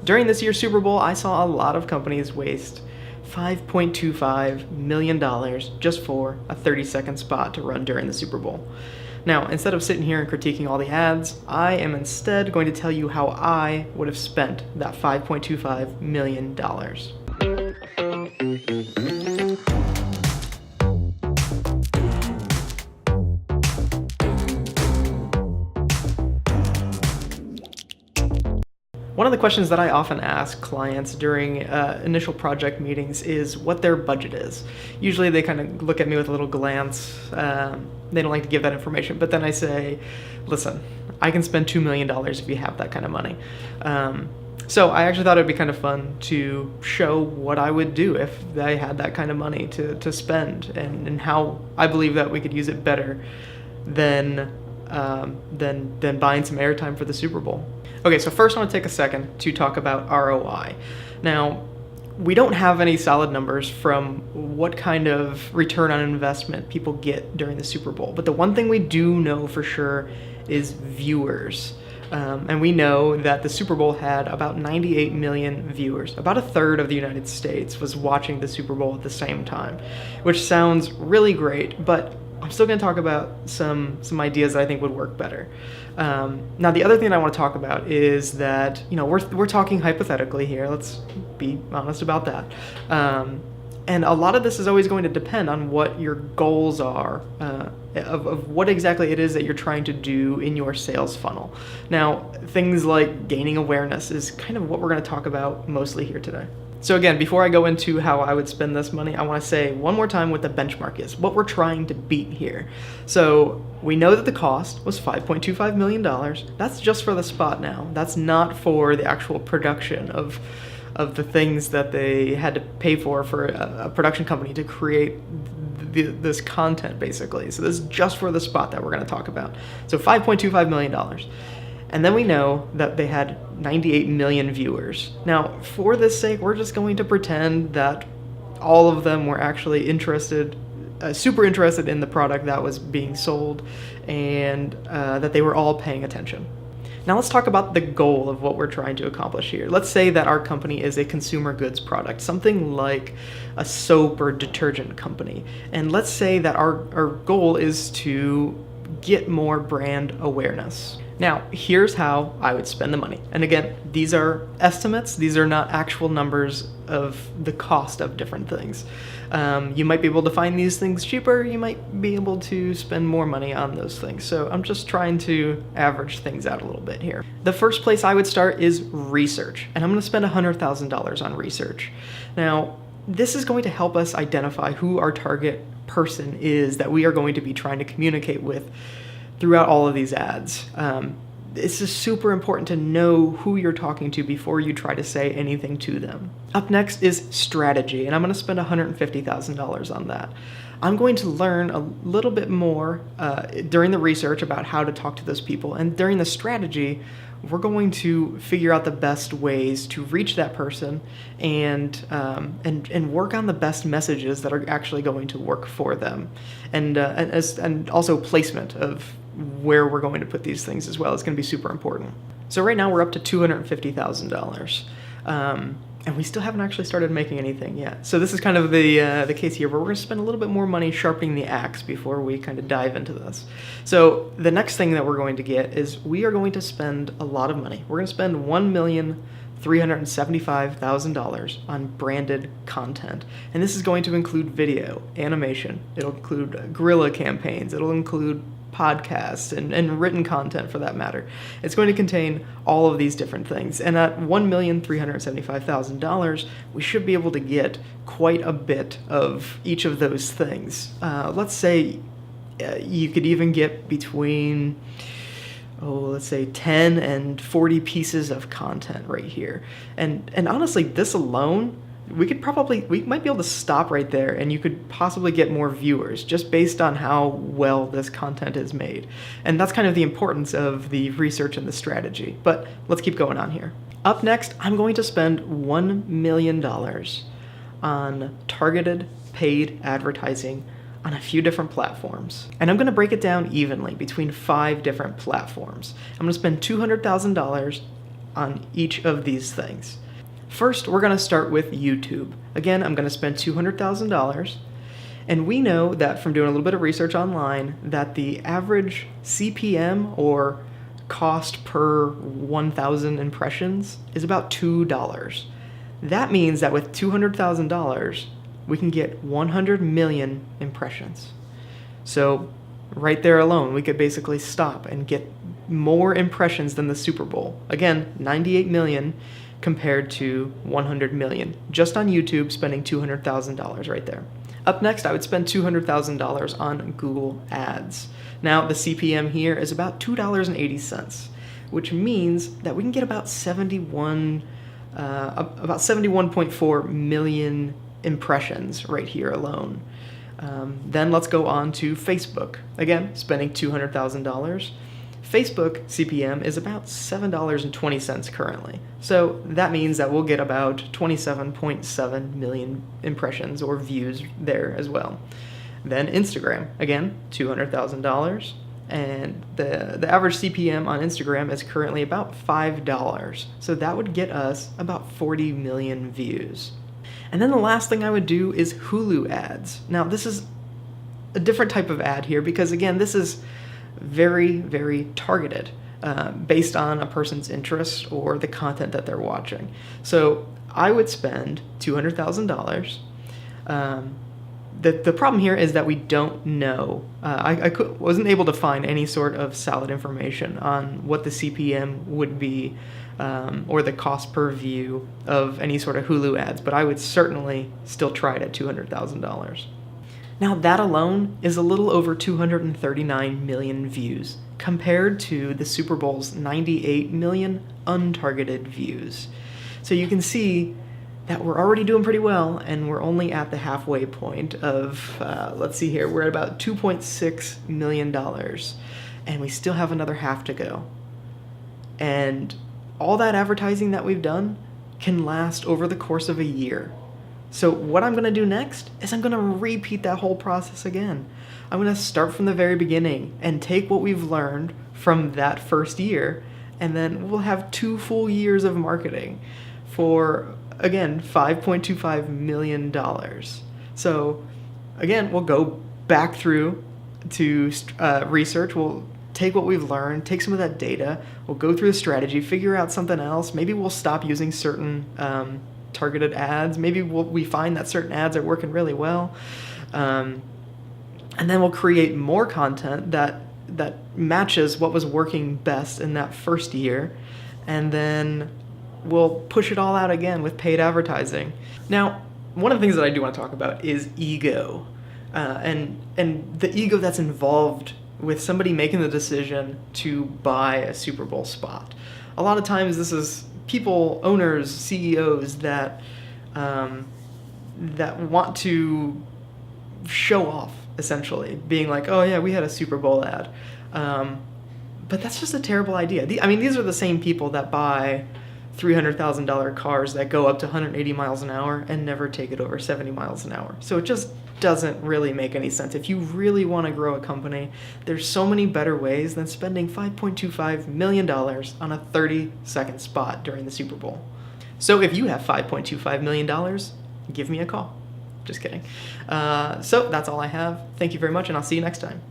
During this year's Super Bowl, I saw a lot of companies waste $5.25 million just for a 30-second spot to run during the Super Bowl. Now, instead of sitting here and critiquing all the ads, I am instead going to tell you how I would have spent that $5.25 million. One of the questions that I often ask clients during initial project meetings is what their budget is. Usually they kind of look at me with a little glance. They don't like to give that information, but then I say, listen, I can spend $2 million if you have that kind of money. So I actually thought it'd be kind of fun to show what I would do if I had that kind of money to spend, and how I believe that we could use it better than buying some airtime for the Super Bowl. Okay, so first I want to take a second to talk about ROI. Now, we don't have any solid numbers from what kind of return on investment people get during the Super Bowl, but the one thing we do know for sure is viewers. And we know that the Super Bowl had about 98 million viewers. About a third of the United States was watching the Super Bowl at the same time, which sounds really great, but I'm still going to talk about some ideas that I think would work better. Now, the other thing that I want to talk about is that, we're talking hypothetically here. Let's be honest about that. And a lot of this is always going to depend on what your goals are, of what exactly it is that you're trying to do in your sales funnel. Now, things like gaining awareness is kind of what we're going to talk about mostly here today. So again, before I go into how I would spend this money, I want to say one more time what the benchmark is, what we're trying to beat here. So we know that the cost was $5.25 million. That's just for the spot now. That's not for the actual production of the things that they had to pay for a production company to create this content, basically. So this is just for the spot that we're going to talk about. So $5.25 million. And then we know that they had 98 million viewers. Now, for this sake, we're just going to pretend that all of them were actually super interested in the product that was being sold, and that they were all paying attention. Now let's talk about the goal of what we're trying to accomplish here. Let's say that our company is a consumer goods product, something like a soap or detergent company. And let's say that our goal is to get more brand awareness. Now, here's how I would spend the money. And again, these are estimates. These are not actual numbers of the cost of different things. You might be able to find these things cheaper. You might be able to spend more money on those things. So I'm just trying to average things out a little bit here. The first place I would start is research. And I'm going to spend $100,000 on research. Now, this is going to help us identify who our target person is that we are going to be trying to communicate with throughout all of these ads. It's just super important to know who you're talking to before you try to say anything to them. Up next is strategy, and I'm going to spend $150,000 on that. I'm going to learn a little bit more during the research about how to talk to those people, and during the strategy, we're going to figure out the best ways to reach that person and work on the best messages that are actually going to work for them, and also placement of where we're going to put these things as well is going to be super important. So right now we're up to $250,000. And we still haven't actually started making anything yet. So this is kind of the case here where we're going to spend a little bit more money sharpening the axe before we kind of dive into this. So the next thing that we're going to get is we are going to spend a lot of money. We're going to spend $1,375,000 on branded content. And this is going to include video, animation. It'll include guerrilla campaigns. It'll include podcasts and written content for that matter. It's going to contain all of these different things. And at $1,375,000, we should be able to get quite a bit of each of those things. Let's say you could even get between, let's say 10 and 40 pieces of content right here. And honestly, this alone, we might be able to stop right there, and you could possibly get more viewers just based on how well this content is made. And that's kind of the importance of the research and the strategy. But let's keep going on here. Up next, I'm going to spend $1 million on targeted paid advertising on a few different platforms. And I'm going to break it down evenly between 5 different platforms. I'm going to spend $200,000 on each of these things. First, we're going to start with YouTube. Again, I'm going to spend $200,000. And we know that from doing a little bit of research online that the average CPM, or cost per 1,000 impressions, is about $2. That means that with $200,000, we can get 100 million impressions. So right there alone, we could basically stop and get more impressions than the Super Bowl. Again, 98 million compared to 100 million. Just on YouTube, spending $200,000 right there. Up next, I would spend $200,000 on Google Ads. Now, the CPM here is about $2.80, which means that we can get about 71.4 million impressions right here alone. Then let's go on to Facebook. Again, spending $200,000. Facebook CPM is about $7.20 currently. So that means that we'll get about 27.7 million impressions or views there as well. Then Instagram, again, $200,000. And the average CPM on Instagram is currently about $5. So that would get us about 40 million views. And then the last thing I would do is Hulu ads. Now, this is a different type of ad here because, again, this is very, very targeted based on a person's interest or the content that they're watching. So I would spend $200,000. The problem here is that we don't know. Wasn't able to find any sort of solid information on what the CPM would be or the cost per view of any sort of Hulu ads, but I would certainly still try it at $200,000. Now, that alone is a little over 239 million views compared to the Super Bowl's 98 million untargeted views. So you can see that we're already doing pretty well, and we're only at the halfway point of, let's see here, we're at about $2.6 million, and we still have another half to go. And all that advertising that we've done can last over the course of a year. So what I'm going to do next is I'm going to repeat that whole process again. I'm going to start from the very beginning and take what we've learned from that first year, and then we'll have 2 full years of marketing for, again, $5.25 million. So again, we'll go back through to research. We'll take what we've learned, take some of that data, we'll go through the strategy, figure out something else. Maybe we'll stop using certain targeted ads. Maybe we find that certain ads are working really well. And then we'll create more content that matches what was working best in that first year. And then we'll push it all out again with paid advertising. Now, one of the things that I do want to talk about is ego. And the ego that's involved with somebody making the decision to buy a Super Bowl spot. A lot of times this is people, owners, CEOs that want to show off, essentially, being like, oh yeah, we had a Super Bowl ad. But that's just a terrible idea. These are the same people that buy $300,000 cars that go up to 180 miles an hour and never take it over 70 miles an hour. So it just doesn't really make any sense. If you really want to grow a company, there's so many better ways than spending $5.25 million on a 30-second spot during the Super Bowl. So if you have $5.25 million, give me a call. Just kidding. So that's all I have. Thank you very much, and I'll see you next time.